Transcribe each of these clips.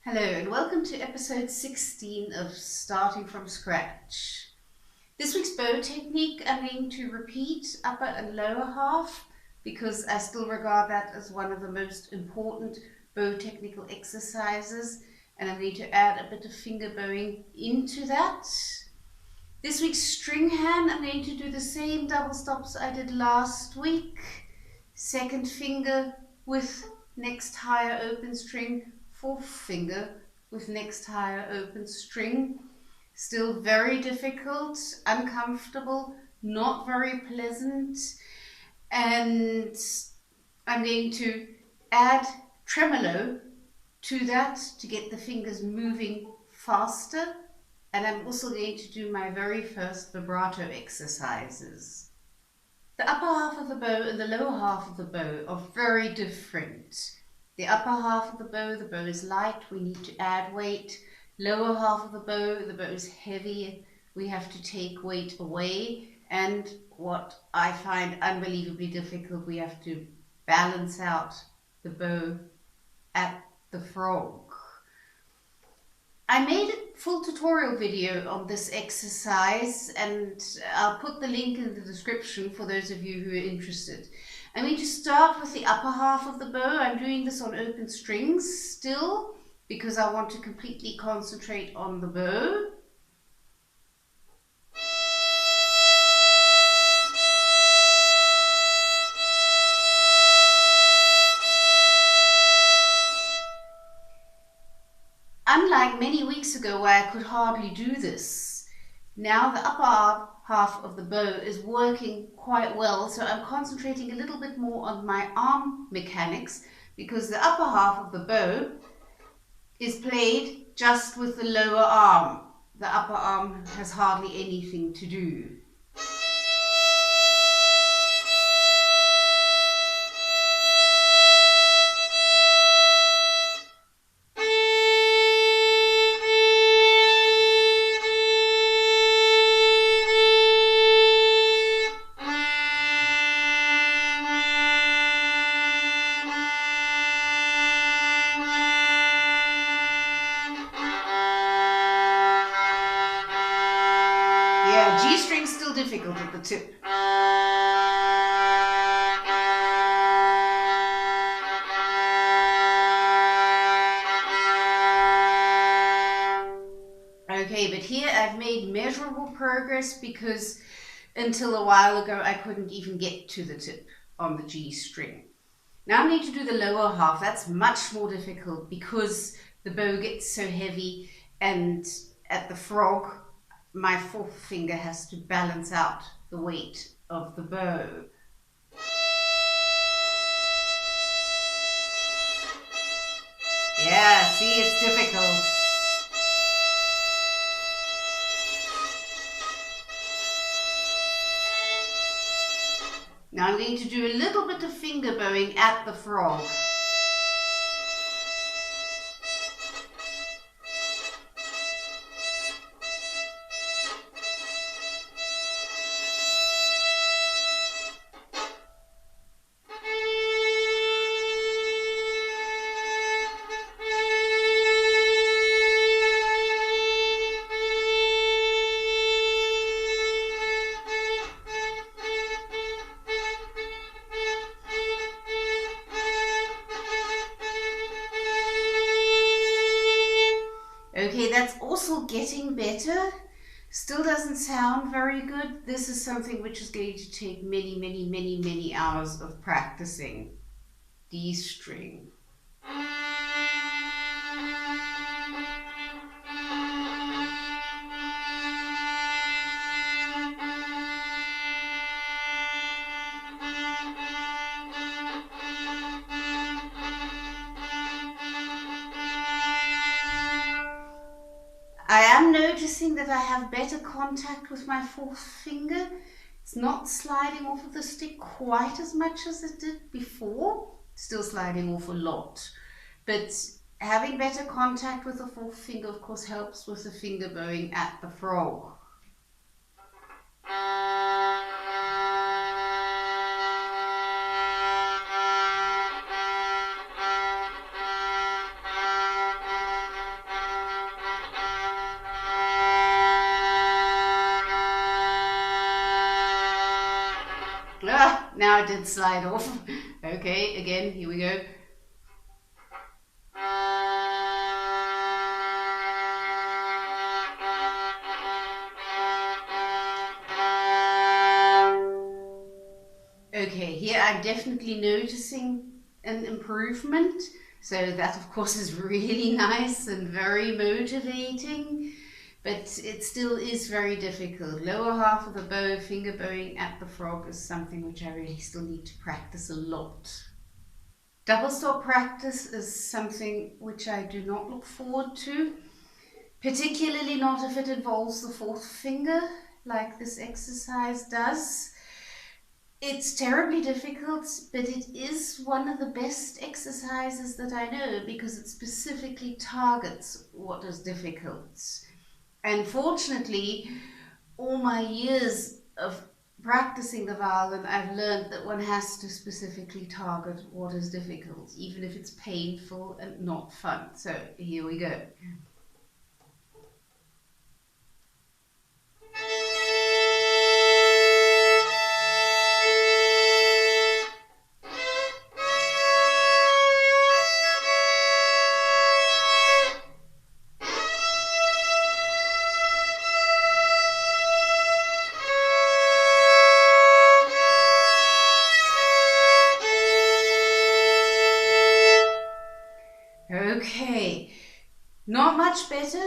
Hello and welcome to episode 16 of Starting from Scratch. This week's bow technique I'm going to repeat upper and lower half because I still regard that as one of the most important bow technical exercises, and I'm going to add a bit of finger bowing into that. This week's string hand, I'm going to do the same double stops I did last week. Second finger with next higher open string, fourth finger with next higher open string. Still very difficult, uncomfortable, not very pleasant. And I'm going to add tremolo to that to get the fingers moving faster. And I'm also going to do my very first vibrato exercises. The upper half of the bow and the lower half of the bow are very different. The upper half of the bow is light, we need to add weight. Lower half of the bow is heavy, we have to take weight away. And what I find unbelievably difficult, we have to balance out the bow at the frog. I made a full tutorial video on this exercise and I'll put the link in the description for those of you who are interested. I'm going to start with the upper half of the bow. I'm doing this on open strings still because I want to completely concentrate on the bow. Unlike many weeks ago where I could hardly do this, now the upper half of the bow is working quite well, so I'm concentrating a little bit more on my arm mechanics because the upper half of the bow is played just with the lower arm. The upper arm has hardly anything to do. G string's still difficult at the tip. Okay, but here I've made measurable progress because until a while ago I couldn't even get to the tip on the G string. Now I need to do the lower half. That's much more difficult because the bow gets so heavy, and at the frog my fourth finger has to balance out the weight of the bow. Yeah, see, it's difficult. Now I'm going to do a little bit of finger bowing at the frog. Okay, that's also getting better. Still doesn't sound very good. This is something which is going to take many hours of practicing. D string. I am noticing that I have better contact with my fourth finger. It's not sliding off of the stick quite as much as it did before. Still sliding off a lot. But having better contact with the fourth finger, of course, helps with the finger bowing at the frog. now it did slide off. Okay, again, here we go. Okay, here I'm definitely noticing an improvement. So that of course is really nice and very motivating, but it still is very difficult. Lower half of the bow, finger bowing at the frog is something which I really still need to practice a lot. Double stop practice is something which I do not look forward to, particularly not if it involves the fourth finger like this exercise does. It's terribly difficult, but it is one of the best exercises that I know because it specifically targets what is difficult. And fortunately, all my years of practicing the violin, I've learned that one has to specifically target what is difficult, even if it's painful and not fun. So here we go. Okay, not much better,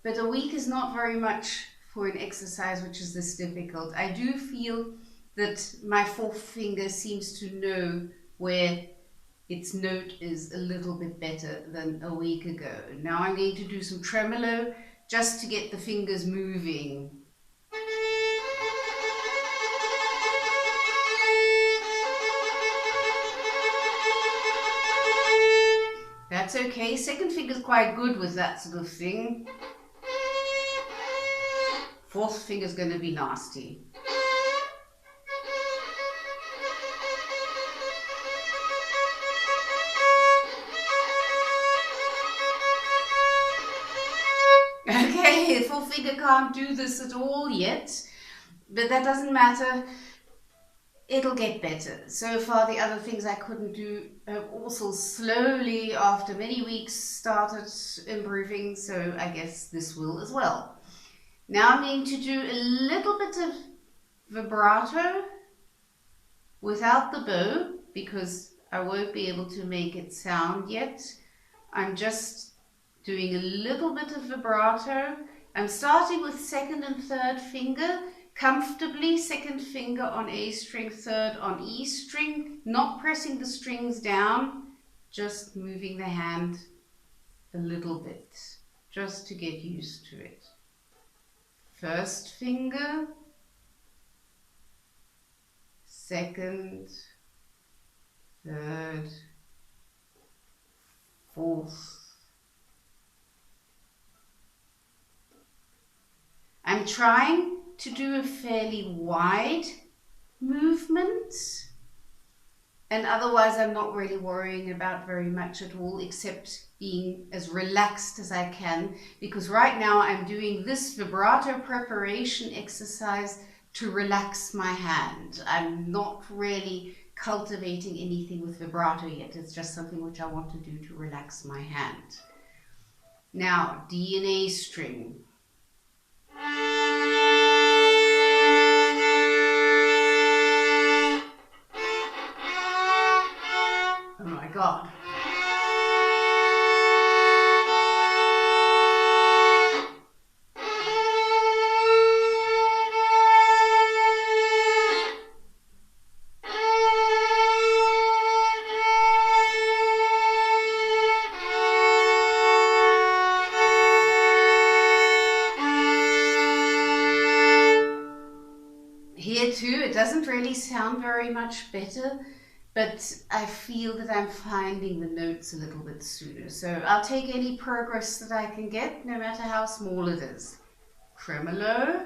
but a week is not very much for an exercise which is this difficult. I do feel that my fourth finger seems to know where its note is a little bit better than a week ago. Now I'm going to do some tremolo just to get the fingers moving. That's okay, second finger's quite good with that sort of thing. Fourth finger's going to be nasty. Okay, fourth finger can't do this at all yet, but that doesn't matter. It'll get better. So far the other things I couldn't do also slowly after many weeks started improving, so I guess this will as well. Now I'm going to do a little bit of vibrato without the bow because I won't be able to make it sound yet. I'm just doing a little bit of vibrato. I'm starting with second and third finger, comfortably, second finger on A string, third on E string, not pressing the strings down, just moving the hand a little bit, just to get used to it. First finger, second, third, fourth. I'm trying to do a fairly wide movement, and otherwise I'm not really worrying about very much at all, except being as relaxed as I can, because right now I'm doing this vibrato preparation exercise to relax my hand. I'm not really cultivating anything with vibrato yet. It's just something which I want to do to relax my hand. Now, D and A string. Oh my God. Here too, it doesn't really sound very much better, but I feel that I'm finding the notes a little bit sooner. So I'll take any progress that I can get, no matter how small it is. Tremolo.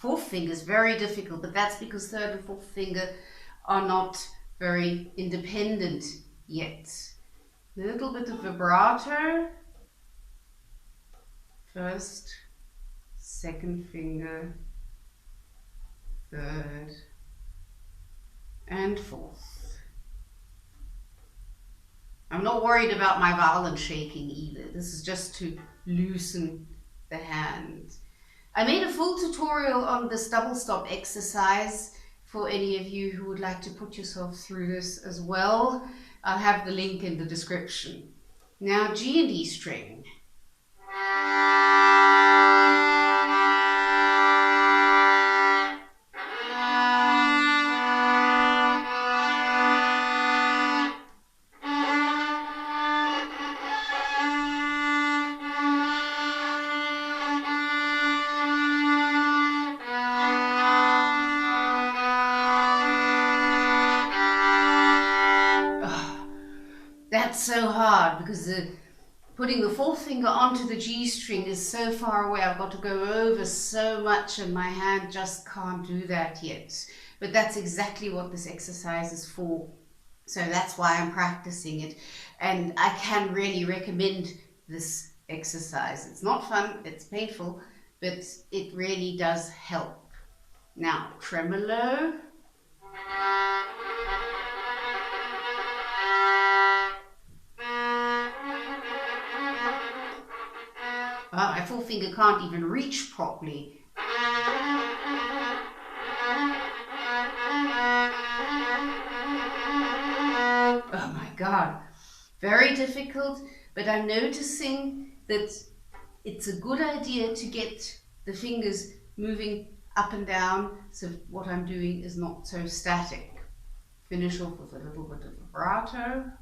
Fourth finger is very difficult, but that's because third and fourth finger are not very independent yet. little bit of vibrato. First, second finger, third, and fourth. I'm not worried about my violin shaking either. This is just to loosen the hand. I made a full tutorial on this double stop exercise for any of you who would like to put yourself through this as well. I'll have the link in the description. Now G and E string. That's so hard because putting the fourth finger onto the G string is so far away. I've got to go over so much and my hand just can't do that yet. But that's exactly what this exercise is for. So that's why I'm practicing it. And I can really recommend this exercise. It's not fun, it's painful, but it really does help. Now, tremolo. My full finger can't even reach properly. Oh my God, very difficult, but I'm noticing that it's a good idea to get the fingers moving up and down, so what I'm doing is not so static. Finish off with a little bit of vibrato.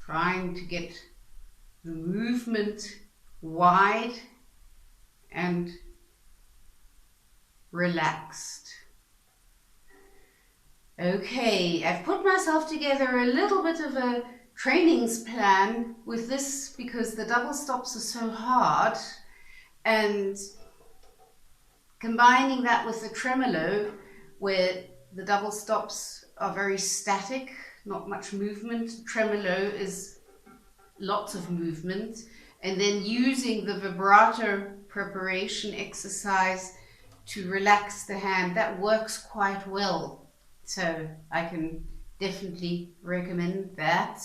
Trying to get the movement wide and relaxed. Okay, I've put myself together a little bit of a trainings plan with this because the double stops are so hard, and combining that with the tremolo where the double stops are very static, not much movement. Tremolo is lots of movement, and then using the vibrato preparation exercise to relax the hand, that works quite well. So I can definitely recommend that.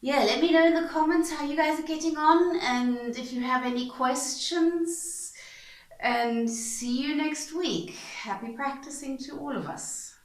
Yeah, let me know in the comments how you guys are getting on and if you have any questions, and see you next week. Happy practicing to all of us.